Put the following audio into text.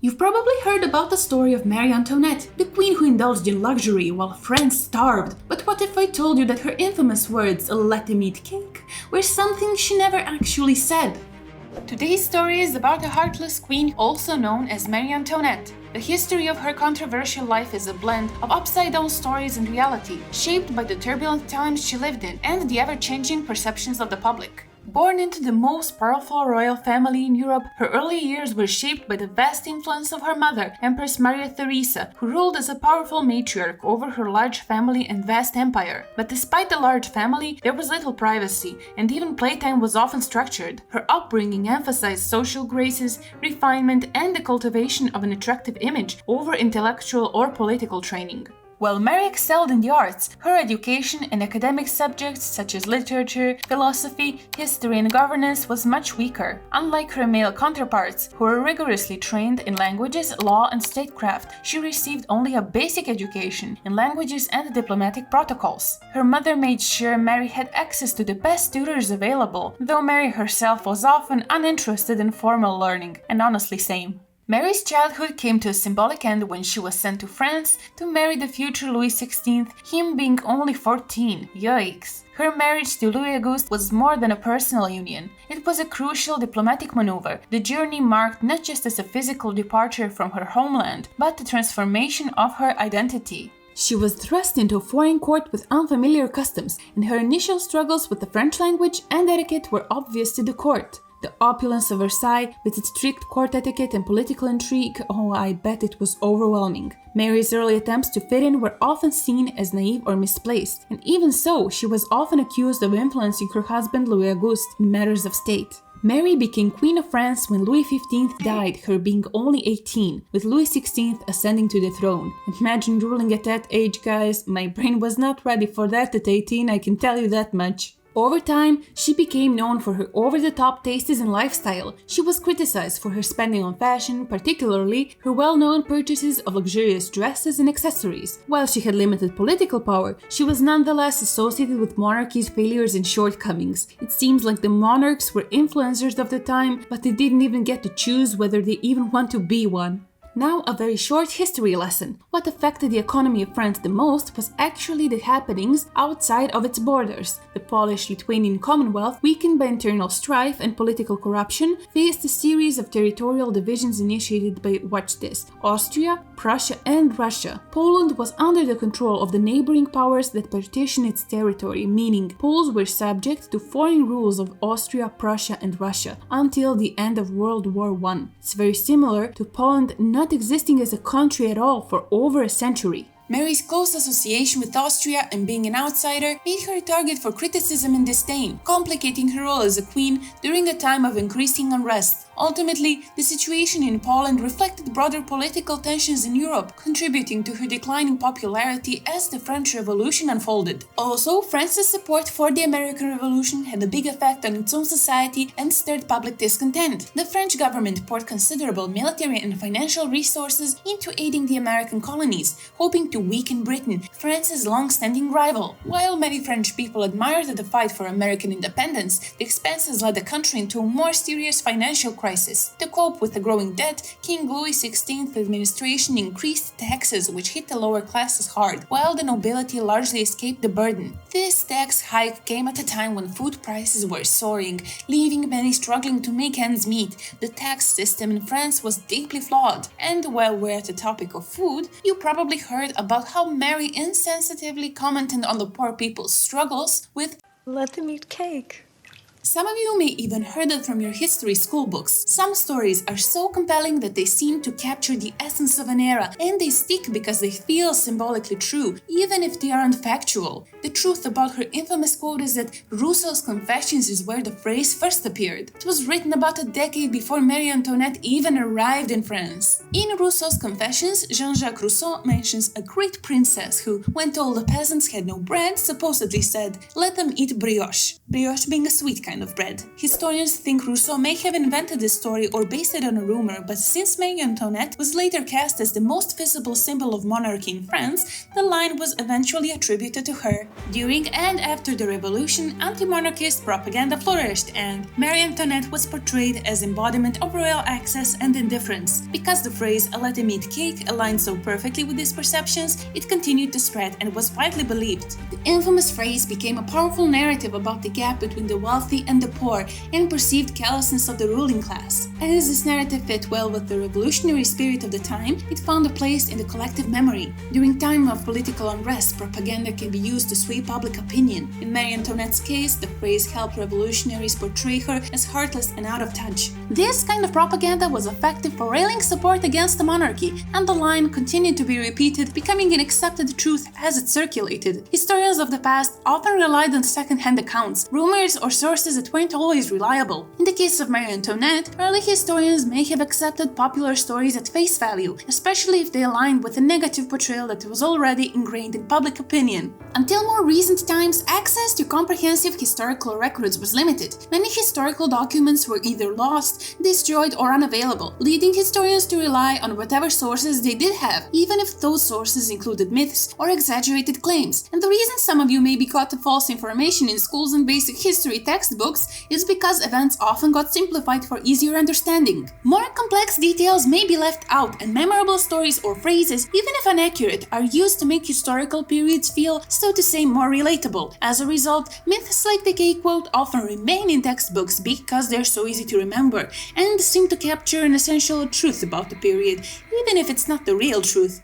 You've probably heard about the story of Marie Antoinette, the queen who indulged in luxury while France starved. But what if I told you that her infamous words, "let them eat cake," were something she never actually said? Today's story is about a heartless queen also known as Marie Antoinette. The history of her controversial life is a blend of upside-down stories and reality, shaped by the turbulent times she lived in and the ever-changing perceptions of the public. Born into the most powerful royal family in Europe, her early years were shaped by the vast influence of her mother, Empress Maria Theresa, who ruled as a powerful matriarch over her large family and vast empire. But despite the large family, there was little privacy, and even playtime was often structured. Her upbringing emphasized social graces, refinement, and the cultivation of an attractive image over intellectual or political training. While Mary excelled in the arts, her education in academic subjects such as literature, philosophy, history, and governance was much weaker. Unlike her male counterparts, who were rigorously trained in languages, law, and statecraft, she received only a basic education in languages and diplomatic protocols. Her mother made sure Mary had access to the best tutors available, though Mary herself was often uninterested in formal learning, and honestly same. Mary's childhood came to a symbolic end when she was sent to France to marry the future Louis XVI, him being only 14. Yikes! Her marriage to Louis Auguste was more than a personal union. It was a crucial diplomatic maneuver. The journey marked not just as a physical departure from her homeland, but the transformation of her identity. She was thrust into a foreign court with unfamiliar customs, and her initial struggles with the French language and etiquette were obvious to the court. The opulence of Versailles, with its strict court etiquette and political intrigue, I bet it was overwhelming. Mary's early attempts to fit in were often seen as naive or misplaced, and even so, she was often accused of influencing her husband Louis Auguste in matters of state. Mary became Queen of France when Louis XV died, her being only 18, with Louis XVI ascending to the throne. Imagine ruling at that age, guys. My brain was not ready for that at 18, I can tell you that much. Over time, she became known for her over-the-top tastes and lifestyle. She was criticized for her spending on fashion, particularly her well-known purchases of luxurious dresses and accessories. While she had limited political power, she was nonetheless associated with monarchy's failures and shortcomings. It seems like the monarchs were influencers of the time, but they didn't even get to choose whether they even want to be one. Now, a very short history lesson. What affected the economy of France the most was actually the happenings outside of its borders. The Polish-Lithuanian Commonwealth, weakened by internal strife and political corruption, faced a series of territorial divisions initiated by, watch this, Austria, Prussia, and Russia. Poland was under the control of the neighboring powers that partitioned its territory, meaning Poles were subject to foreign rules of Austria, Prussia, and Russia until the end of World War I. It's very similar to Poland not existing as a country at all for over a century. Mary's close association with Austria and being an outsider made her a target for criticism and disdain, complicating her role as a queen during a time of increasing unrest. Ultimately, the situation in Poland reflected broader political tensions in Europe, contributing to her declining popularity as the French Revolution unfolded. Also, France's support for the American Revolution had a big effect on its own society and stirred public discontent. The French government poured considerable military and financial resources into aiding the American colonies, hoping to weaken Britain, France's long-standing rival. While many French people admired the fight for American independence, the expenses led the country into a more serious financial crisis. To cope with the growing debt, King Louis XVI's administration increased taxes, which hit the lower classes hard, while the nobility largely escaped the burden. This tax hike came at a time when food prices were soaring, leaving many struggling to make ends meet. The tax system in France was deeply flawed. And while we're at the topic of food, you probably heard about how Mary insensitively commented on the poor people's struggles with "let them eat cake." Some of you may even heard it from your history school books. Some stories are so compelling that they seem to capture the essence of an era, and they stick because they feel symbolically true, even if they aren't factual. The truth about her infamous quote is that Rousseau's Confessions is where the phrase first appeared. It was written about a decade before Marie Antoinette even arrived in France. In Rousseau's Confessions, Jean-Jacques Rousseau mentions a great princess who, when told the peasants had no bread, supposedly said, "let them eat brioche." Brioche being a sweet kind kind of bread. Historians think Rousseau may have invented this story or based it on a rumor, but since Marie Antoinette was later cast as the most visible symbol of monarchy in France, the line was eventually attributed to her. During and after the Revolution, anti-monarchist propaganda flourished, and Marie Antoinette was portrayed as embodiment of royal excess and indifference. Because the phrase "let him eat cake" aligned so perfectly with these perceptions, it continued to spread and was widely believed. The infamous phrase became a powerful narrative about the gap between the wealthy and the poor and perceived callousness of the ruling class. As this narrative fit well with the revolutionary spirit of the time, it found a place in the collective memory. During time of political unrest, propaganda can be used to sway public opinion. In Marie Antoinette's case, the phrase helped revolutionaries portray her as heartless and out of touch. This kind of propaganda was effective for railing support against the monarchy, and the line continued to be repeated, becoming an accepted truth as it circulated. Historians of the past often relied on second-hand accounts, rumors, or sources that weren't always reliable. In the case of Marie Antoinette, early historians may have accepted popular stories at face value, especially if they aligned with a negative portrayal that was already ingrained in public opinion. Until more recent times, access to comprehensive historical records was limited. Many historical documents were either lost, destroyed, or unavailable, leading historians to rely on whatever sources they did have, even if those sources included myths or exaggerated claims. And the reason some of you may be caught to false information in schools and basic history textbooks is because events often got simplified for easier understanding. More complex details may be left out, and memorable stories or phrases, even if inaccurate, are used to make historical periods feel, so to say, more relatable. As a result, myths like the cake quote often remain in textbooks because they're so easy to remember and seem to capture an essential truth about the period, even if it's not the real truth.